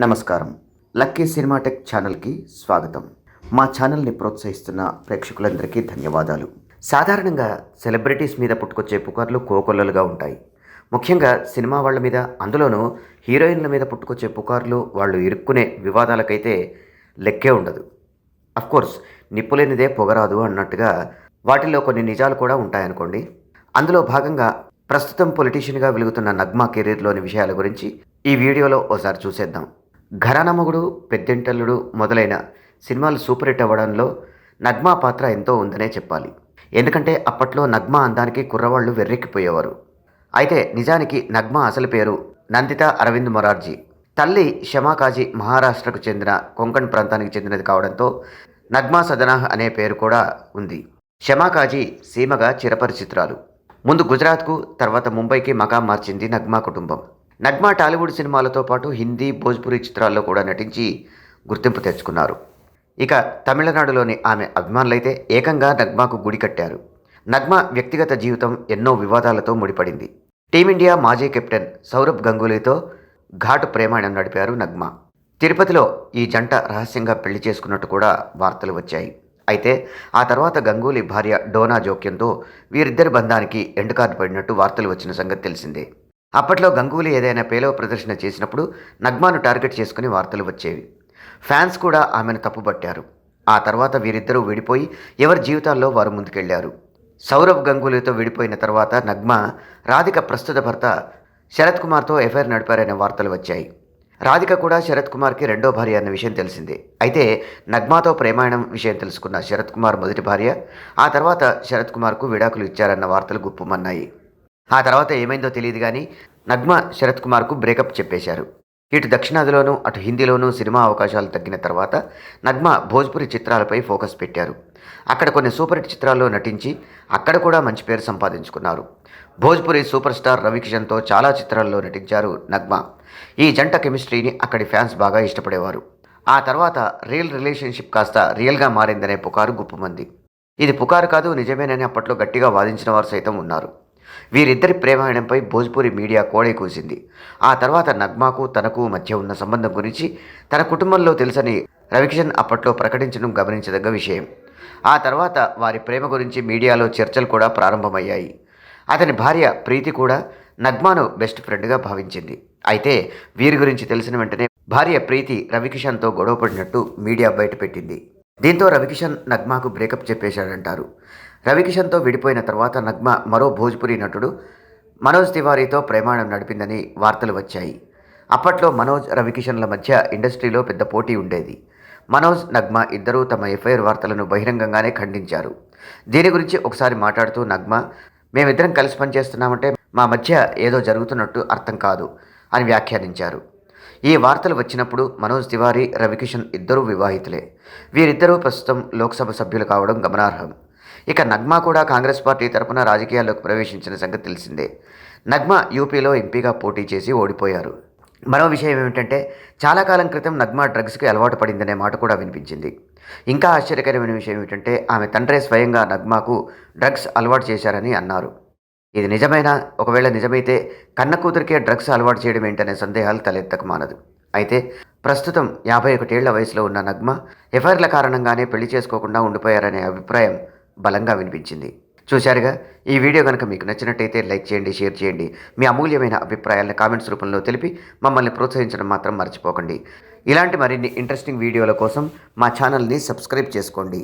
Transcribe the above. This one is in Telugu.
నమస్కారం. లక్కీ సినిమాటెక్ ఛానల్కి స్వాగతం. మా ఛానల్ని ప్రోత్సహిస్తున్న ప్రేక్షకులందరికీ ధన్యవాదాలు. సాధారణంగా సెలబ్రిటీస్ మీద పుట్టుకొచ్చే పుకార్లు కోకొల్లలుగా ఉంటాయి. ముఖ్యంగా సినిమా వాళ్ళ మీద, అందులోనూ హీరోయిన్ల మీద పుట్టుకొచ్చే పుకార్లు, వాళ్ళు ఇరుక్కునే వివాదాలకైతే లెక్కే ఉండదు. అఫ్కోర్స్ నిప్పులేనిదే పొగరాదు అన్నట్టుగా వాటిల్లో కొన్ని నిజాలు కూడా ఉంటాయనుకోండి. అందులో భాగంగా ప్రస్తుతం పొలిటీషియన్గా వెలుగుతున్న నగ్మా కెరీర్లోని విషయాల గురించి ఈ వీడియోలో ఓసారి చూసేద్దాం. ఘరానా మొగుడు, పెద్దింటల్లుడు మొదలైన సినిమాలు సూపర్ హిట్ అవ్వడంలో నగ్మా పాత్ర ఎంతో ఉందనే చెప్పాలి. ఎందుకంటే అప్పట్లో నగ్మా అందానికి కుర్రవాళ్ళు వెర్రెక్కిపోయేవారు. అయితే నిజానికి నగ్మా అసలు పేరు నందిత అరవింద్ మొరార్జీ. తల్లి షమాకాజీ మహారాష్ట్రకు చెందిన కొంకణ్ ప్రాంతానికి చెందినది కావడంతో నగ్మా సదనాహ్ అనే పేరు కూడా ఉంది. షమాకాజీ సీమగా చిరపరిచిత్రాలు. ముందు గుజరాత్కు, తర్వాత ముంబైకి మకాం మార్చింది నగ్మా కుటుంబం. నగ్మా టాలీవుడ్ సినిమాలతో పాటు హిందీ, భోజ్పురి చిత్రాల్లో కూడా నటించి గుర్తింపు తెచ్చుకున్నారు. ఇక తమిళనాడులోని ఆమె అభిమానులైతే ఏకంగా నగ్మాకు గుడి కట్టారు. నగ్మా వ్యక్తిగత జీవితం ఎన్నో వివాదాలతో ముడిపడింది. టీమిండియా మాజీ కెప్టెన్ సౌరభ్ గంగూలీతో ఘాటు ప్రేమాయణం నడిపారు నగ్మా. తిరుపతిలో ఈ జంట రహస్యంగా పెళ్లి చేసుకున్నట్టు కూడా వార్తలు వచ్చాయి. అయితే ఆ తర్వాత గంగూలీ భార్య డోనా జోక్యంతో వీరిద్దరి బంధానికి ఎండ్ కార్డు పడినట్టు వార్తలు వచ్చిన సంగతి తెలిసిందే. అప్పట్లో గంగూలీ ఏదైనా పేలవ ప్రదర్శన చేసినప్పుడు నగ్మాను టార్గెట్ చేసుకుని వార్తలు వచ్చేవి. ఫ్యాన్స్ కూడా ఆమెను తప్పుపట్టారు. ఆ తర్వాత వీరిద్దరూ విడిపోయి ఎవరి జీవితాల్లో వారు ముందుకెళ్లారు. సౌరవ్ గంగూలీతో విడిపోయిన తర్వాత నగ్మా రాధిక ప్రస్తుత భర్త శరత్ కుమార్తో ఎఫ్ఐఆర్ నడిపారనే వార్తలు వచ్చాయి. రాధిక కూడా శరత్ కుమార్కి రెండో భార్య అన్న విషయం తెలిసిందే. అయితే నగ్మాతో ప్రేమాయణం విషయం తెలుసుకున్న శరత్ కుమార్ మొదటి భార్య ఆ తర్వాత శరత్ కుమార్కు విడాకులు ఇచ్చారన్న వార్తలు గుప్పుమన్నాయి. ఆ తర్వాత ఏమైందో తెలియదు కానీ నగ్మా శరత్ కుమార్కు బ్రేకప్ చెప్పేశారు. ఇటు దక్షిణాదిలోనూ అటు హిందీలోనూ సినిమా అవకాశాలు తగ్గిన తర్వాత నగ్మా భోజ్పురి చిత్రాలపై ఫోకస్ పెట్టారు. అక్కడ కొన్ని సూపర్ హిట్ చిత్రాల్లో నటించి అక్కడ కూడా మంచి పేరు సంపాదించుకున్నారు. భోజ్పురి సూపర్ స్టార్ రవికిషన్తో చాలా చిత్రాల్లో నటించారు నగ్మా. ఈ జంట కెమిస్ట్రీని అక్కడి ఫ్యాన్స్ బాగా ఇష్టపడేవారు. ఆ తర్వాత రియల్ రిలేషన్షిప్ కాస్త రియల్గా మారిందనే పుకారు గుప్పుమంది. ఇది పుకారు కాదు, నిజమేనని అప్పట్లో గట్టిగా వాదించిన వారు సైతం ఉన్నారు. వీరిద్దరి ప్రేమాయణంపై భోజ్పురి మీడియా కోడే కూసింది. ఆ తర్వాత నగ్మాకు తనకు మధ్య ఉన్న సంబంధం గురించి తన కుటుంబంలో తెలుసని రవికిషన్ అప్పట్లో ప్రకటించడం గమనించదగ్గ విషయం. ఆ తర్వాత వారి ప్రేమ గురించి మీడియాలో చర్చలు కూడా ప్రారంభమయ్యాయి. అతని భార్య ప్రీతి కూడా నగ్మాను బెస్ట్ ఫ్రెండ్గా భావించింది. అయితే వీరి గురించి తెలిసిన వెంటనే భార్య ప్రీతి రవికిషన్తో గొడవపడినట్టు మీడియా బయటపెట్టింది. దీంతో రవికిషన్ నగ్మాకు బ్రేకప్ చెప్పేశాడంటారు. రవికిషన్తో విడిపోయిన తర్వాత నగ్మా మరో భోజ్పురి నటుడు మనోజ్ తివారీతో ప్రేమాయణం నడిపిందని వార్తలు వచ్చాయి. అప్పట్లో మనోజ్, రవికిషన్ల మధ్య ఇండస్ట్రీలో పెద్ద పోటీ ఉండేది. మనోజ్, నగ్మా ఇద్దరూ తమ ఎఫ్ఐఆర్ వార్తలను బహిరంగంగానే ఖండించారు. దీని గురించి ఒకసారి మాట్లాడుతూ నగ్మా, మేమిద్దరం కలిసి పనిచేస్తున్నామంటే మా మధ్య ఏదో జరుగుతున్నట్టు అర్థం కాదు అని వ్యాఖ్యానించారు. ఈ వార్తలు వచ్చినప్పుడు మనోజ్ తివారీ, రవికిషన్ ఇద్దరూ వివాహితులే. వీరిద్దరూ ప్రస్తుతం లోక్సభ సభ్యులు కావడం గమనార్హం. ఇక నగ్మా కూడా కాంగ్రెస్ పార్టీ తరపున రాజకీయాల్లోకి ప్రవేశించిన సంగతి తెలిసిందే. నగ్మా యూపీలో ఎంపీగా పోటీ చేసి ఓడిపోయారు. మరో విషయం ఏమిటంటే చాలా కాలం క్రితం నగ్మా డ్రగ్స్కి అలవాటు పడిందనే మాట కూడా వినిపించింది. ఇంకా ఆశ్చర్యకరమైన విషయం ఏమిటంటే ఆమె తండ్రే స్వయంగా నగ్మాకు డ్రగ్స్ అలవాటు చేశారని అన్నారు. ఇది నిజమైనా, ఒకవేళ నిజమైతే కన్న కూతురికే డ్రగ్స్ అలవాటు చేయడం ఏంటనే సందేహాలు తలెత్తక మానదు. అయితే ప్రస్తుతం 51 ఏళ్ల వయసులో ఉన్న నగ్మా ఎఫ్ఐఆర్ల కారణంగానే పెళ్లి చేసుకోకుండా ఉండిపోయారనే అభిప్రాయం బలంగా వినిపించింది. చూశారుగా, ఈ వీడియో కనుక మీకు నచ్చినట్టయితే లైక్ చేయండి, షేర్ చేయండి. మీ అమూల్యమైన అభిప్రాయాలను కామెంట్స్ రూపంలో తెలిపి మమ్మల్ని ప్రోత్సహించడం మాత్రం మర్చిపోకండి. ఇలాంటి మరిన్ని ఇంట్రెస్టింగ్ వీడియోల కోసం మా ఛానల్ని సబ్స్క్రైబ్ చేసుకోండి.